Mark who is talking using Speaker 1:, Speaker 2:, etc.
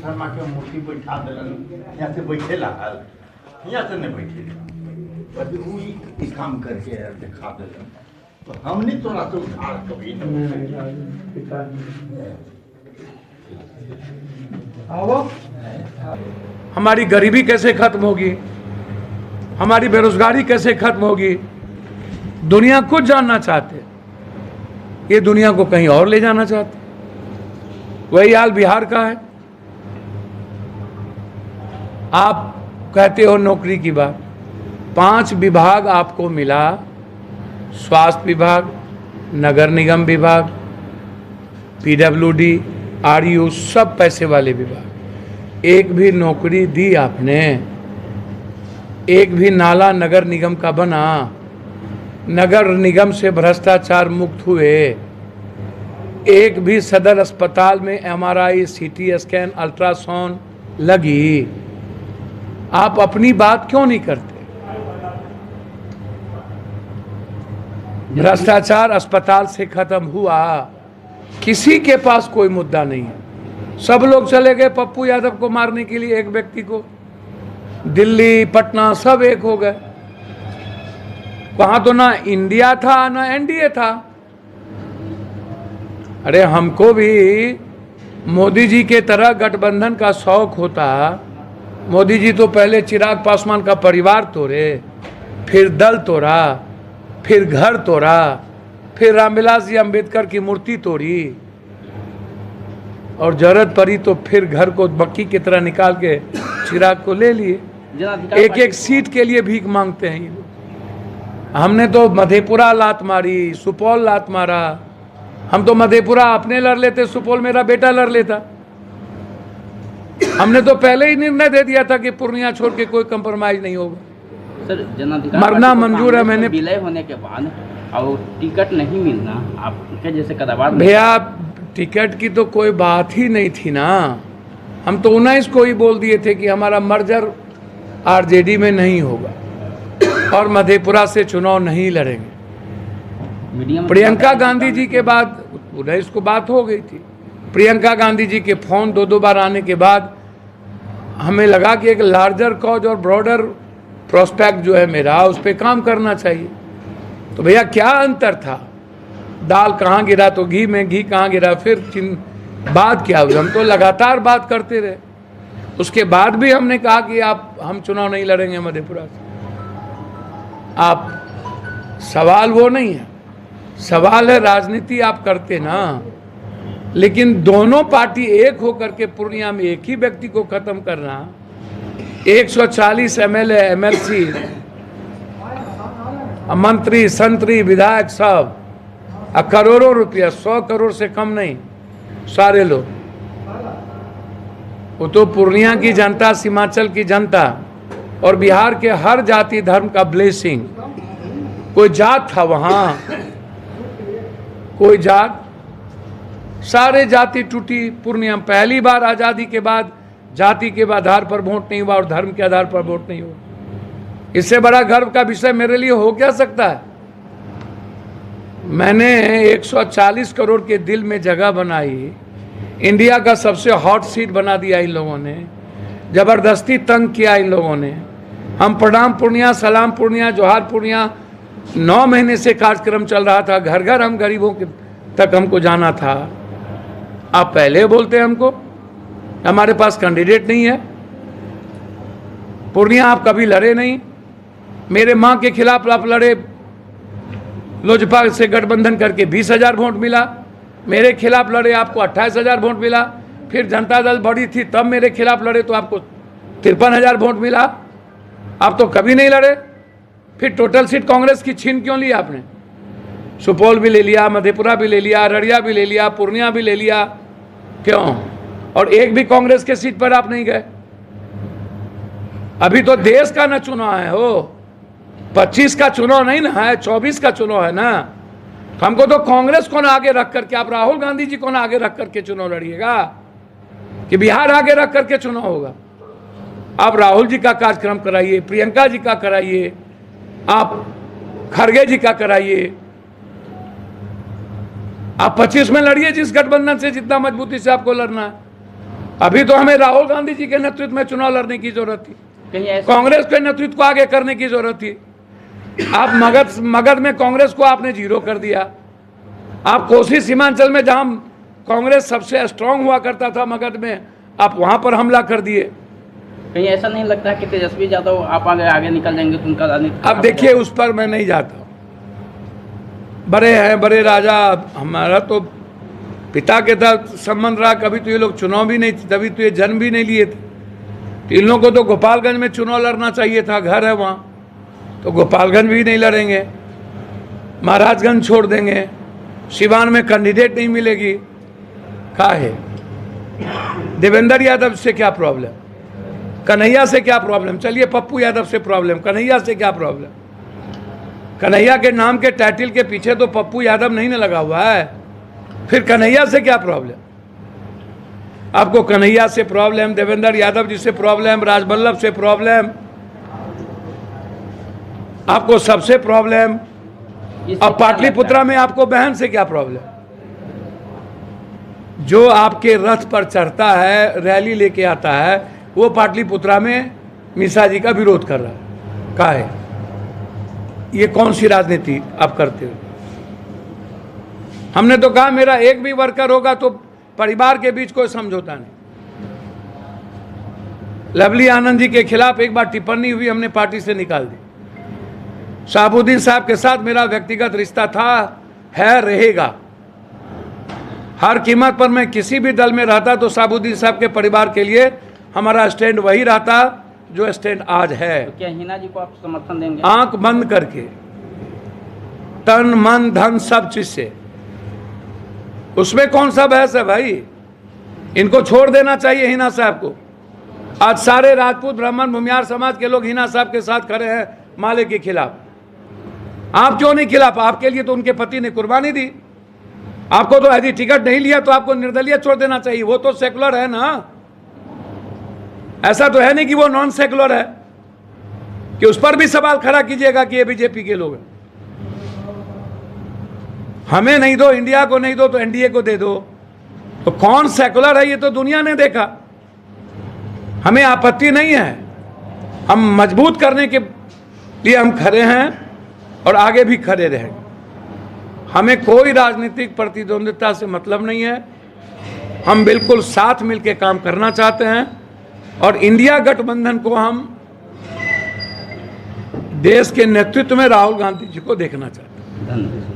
Speaker 1: शर्मा के मूर्ति बैठा दिलन, यहाँ से बैठे लागल, यहाँ से नहीं बैठे, बस वही काम करके दिखा दिलन, तो हमने थोड़ा तो उधार कभी नहीं।
Speaker 2: हमारी गरीबी कैसे खत्म होगी, हमारी बेरोजगारी कैसे खत्म होगी, दुनिया कुछ जानना चाहते, ये दुनिया को कहीं और ले जाना चाहते। वही हाल बिहार का है। आप कहते हो नौकरी की बात, 5 विभाग आपको मिला, स्वास्थ्य विभाग, नगर निगम विभाग, पीडब्ल्यूडी, आरयू, सब पैसे वाले विभाग। एक भी नौकरी दी आपने? एक भी नाला नगर निगम का बना? नगर निगम से भ्रष्टाचार मुक्त हुए? एक भी सदर अस्पताल में एमआरआई, सीटी स्कैन, अल्ट्रासाउंड लगी? आप अपनी बात क्यों नहीं करते? भ्रष्टाचार अस्पताल से खत्म हुआ, किसी के पास कोई मुद्दा नहीं है। सब लोग चले गए पप्पू यादव को मारने के लिए, एक व्यक्ति को। दिल्ली, पटना सब एक हो गए। वहां तो ना इंडिया था ना एनडीए था। अरे हमको भी मोदी जी के तरह गठबंधन का शौक होता। मोदी जी तो पहले चिराग पासवान का परिवार तोड़े, फिर दल तोड़ा, फिर घर तोड़ा, फिर रामविलास जी अंबेडकर की मूर्ति तोड़ी, और जरूरत पड़ी तो फिर घर को बक्की की तरह निकाल के चिराग को ले लिए। एक एक सीट के लिए भीख मांगते हैं ये लोग। हमने तो मधेपुरा लात मारी, सुपौल लात मारा। हम तो मधेपुरा अपने लड़ लेते, सुपौल मेरा बेटा लड़ लेता। हमने तो पहले ही निर्णय दे दिया था कि पूर्णिया छोड़ के कोई कंप्रोमाइज नहीं होगा।
Speaker 3: सर, जनाधिकार
Speaker 2: मरना मंजूर है। मैंने
Speaker 3: विलय होने के बाद और टिकट नहीं मिलना आपके जैसे कदावार।
Speaker 2: भैया टिकट की तो कोई बात ही नहीं थी ना। हम तो 19 को ही बोल दिए थे कि हमारा मर्जर आरजेडी में नहीं होगा और मधेपुरा से चुनाव नहीं लड़ेंगे। प्रियंका गांधी जी के बाद 19 को बात हो गई थी। प्रियंका गांधी जी के फोन 2 बार आने के बाद हमें लगा कि एक लार्जर कॉज और ब्रॉडर प्रोस्पेक्ट जो है मेरा, उस पर काम करना चाहिए। तो भैया क्या अंतर था? दाल कहाँ गिरा तो घी में, घी कहाँ गिरा फिर बात क्या हुई? हम तो लगातार बात करते रहे। उसके बाद भी हमने कहा कि हम चुनाव नहीं लड़ेंगे मधेपुरा से। आप सवाल वो नहीं है, सवाल है राजनीति आप करते ना, लेकिन दोनों पार्टी एक होकर के पूर्णिया में एक ही व्यक्ति को खत्म करना, 140 एमएलए, एमएलसी, मंत्री, संतरी, विधायक सब, करोड़ों रुपया, 100 करोड़ से कम नहीं, सारे लोग। वो तो पूर्णिया की जनता, सीमांचल की जनता और बिहार के हर जाति धर्म का ब्लेसिंग। कोई जात था वहां? कोई जात? सारे जाति टूटी। पूर्णिया पहली बार आजादी के बाद जाति के आधार पर वोट नहीं हुआ और धर्म के आधार पर वोट नहीं हुआ। इससे बड़ा गर्व का विषय मेरे लिए हो क्या सकता है? मैंने 140 करोड़ के दिल में जगह बनाई, इंडिया का सबसे हॉट सीट बना दिया इन लोगों ने, जबरदस्ती तंग किया इन लोगों ने। हम प्रणाम पूर्णिया, सलाम पूर्णिया, जोहार पूर्णिया 9 महीने से कार्यक्रम चल रहा था। घर घर हम गरीबों के तक हमको जाना था। आप पहले बोलते हैं हमको हमारे पास कैंडिडेट नहीं है। पूर्णिया आप कभी लड़े नहीं। मेरे माँ के खिलाफ आप लड़े, लोजपा से गठबंधन करके 20,000 वोट मिला। मेरे खिलाफ लड़े, आपको 28,000 वोट मिला। फिर जनता दल बड़ी थी तब मेरे खिलाफ लड़े तो आपको 53,000 वोट मिला। आप तो कभी नहीं लड़े। फिर टोटल सीट कांग्रेस की छीन क्यों ली आपने? सुपौल भी ले लिया, मधेपुरा भी ले लिया, अररिया भी ले लिया, पूर्णिया भी ले लिया, क्यों? और एक भी कांग्रेस के सीट पर आप नहीं गए। अभी तो देश का ना चुनाव है, हो 25 का चुनाव नहीं ना है, 24 का चुनाव है ना। हमको तो कांग्रेस को ना आगे रख करके, आप राहुल गांधी जी को ना आगे रख करके चुनाव लड़िएगा कि बिहार आगे रख करके चुनाव होगा। आप राहुल जी का कार्यक्रम कराइए, प्रियंका जी का कराइए, आप खड़गे जी का कराइए, आप 25 में लड़िए जिस गठबंधन से जितना मजबूती से आपको लड़ना है। अभी तो हमें राहुल गांधी जी के नेतृत्व में चुनाव लड़ने की जरूरत थी,
Speaker 3: कहीं ऐसा
Speaker 2: कांग्रेस के नेतृत्व को आगे करने की जरूरत थी। आप मगध में कांग्रेस को आपने जीरो कर दिया। आप कोसी सीमांचल में जहां कांग्रेस सबसे स्ट्रांग हुआ करता था मगध में, आप वहां पर हमला कर दिए।
Speaker 3: कहीं ऐसा नहीं लगता है कि तेजस्वी यादव आप आगे निकल जाएंगे तो उनका राजनीति
Speaker 2: अब देखिए, उस पर मैं नहीं जाता। बड़े हैं, बड़े राजा, हमारा तो पिता के साथ संबंध रहा। कभी तो ये लोग चुनाव भी नहीं, तभी तो ये जन्म भी नहीं लिए थे। तो इन लोगों को तो गोपालगंज में चुनाव लड़ना चाहिए था, घर है वहाँ, तो गोपालगंज भी नहीं लड़ेंगे, महाराजगंज छोड़ देंगे, सिवान में कैंडिडेट नहीं मिलेगी। क्या है देवेंद्र यादव से क्या प्रॉब्लम, कन्हैया से क्या प्रॉब्लम, चलिए पप्पू यादव से प्रॉब्लम, कन्हैया से क्या प्रॉब्लम? कन्हैया के नाम के टाइटल के पीछे तो पप्पू यादव नहीं ना लगा हुआ है, फिर कन्हैया से क्या प्रॉब्लम? आपको कन्हैया से प्रॉब्लम, देवेंद्र यादव जी से प्रॉब्लम, राजबल्लभ से प्रॉब्लम, आपको सबसे प्रॉब्लम। अब पाटलिपुत्रा में आपको बहन से क्या प्रॉब्लम? जो आपके रथ पर चढ़ता है, रैली लेके आता है, वो पाटलिपुत्रा में मिश्रा जी का विरोध कर रहा है। क्या है ये, कौन सी राजनीति आप करते हो? हमने तो कहा मेरा एक भी वर्कर होगा तो परिवार के बीच कोई समझौता नहीं। लवली आनंद जी के खिलाफ एक बार टिप्पणी हुई, हमने पार्टी से निकाल दी। शहाबुद्दीन साहब के साथ मेरा व्यक्तिगत रिश्ता था, है, रहेगा। हर कीमत पर मैं किसी भी दल में रहता तो शहाबुद्दीन साहब के परिवार के लिए हमारा स्टैंड वही रहता जो स्टैंड आज है।
Speaker 3: तो क्या हिना जी को आप समर्थन देंगे?
Speaker 2: आंख बंद करके, तन मन धन सब चीज से। उसमें कौन सा बहस है भाई? इनको छोड़ देना चाहिए हिना साहब को। आज सारे राजपूत ब्राह्मण भूमियार समाज के लोग हिना साहब के साथ खड़े हैं माले के खिलाफ। आप क्यों नहीं खिलाफ? आपके लिए तो उनके पति ने कुर्बानी दी। आपको तो यदि टिकट नहीं लिया तो आपको निर्दलीय छोड़ देना चाहिए। वो तो सेकुलर है ना, ऐसा तो है नहीं कि वो नॉन सेकुलर है कि उस पर भी सवाल खड़ा कीजिएगा कि ये बीजेपी के लोग हैं। हमें नहीं दो, इंडिया को नहीं दो तो एनडीए को दे दो। तो कौन सेकुलर है ये तो दुनिया ने देखा। हमें आपत्ति नहीं है, हम मजबूत करने के लिए हम खड़े हैं और आगे भी खड़े रहेंगे। हमें कोई राजनीतिक प्रतिद्वंद्विता से मतलब नहीं है। हम बिल्कुल साथ मिलकर काम करना चाहते हैं और इंडिया गठबंधन को हम देश के नेतृत्व में राहुल गांधी जी को देखना चाहते हैं।
Speaker 3: धन्यवाद।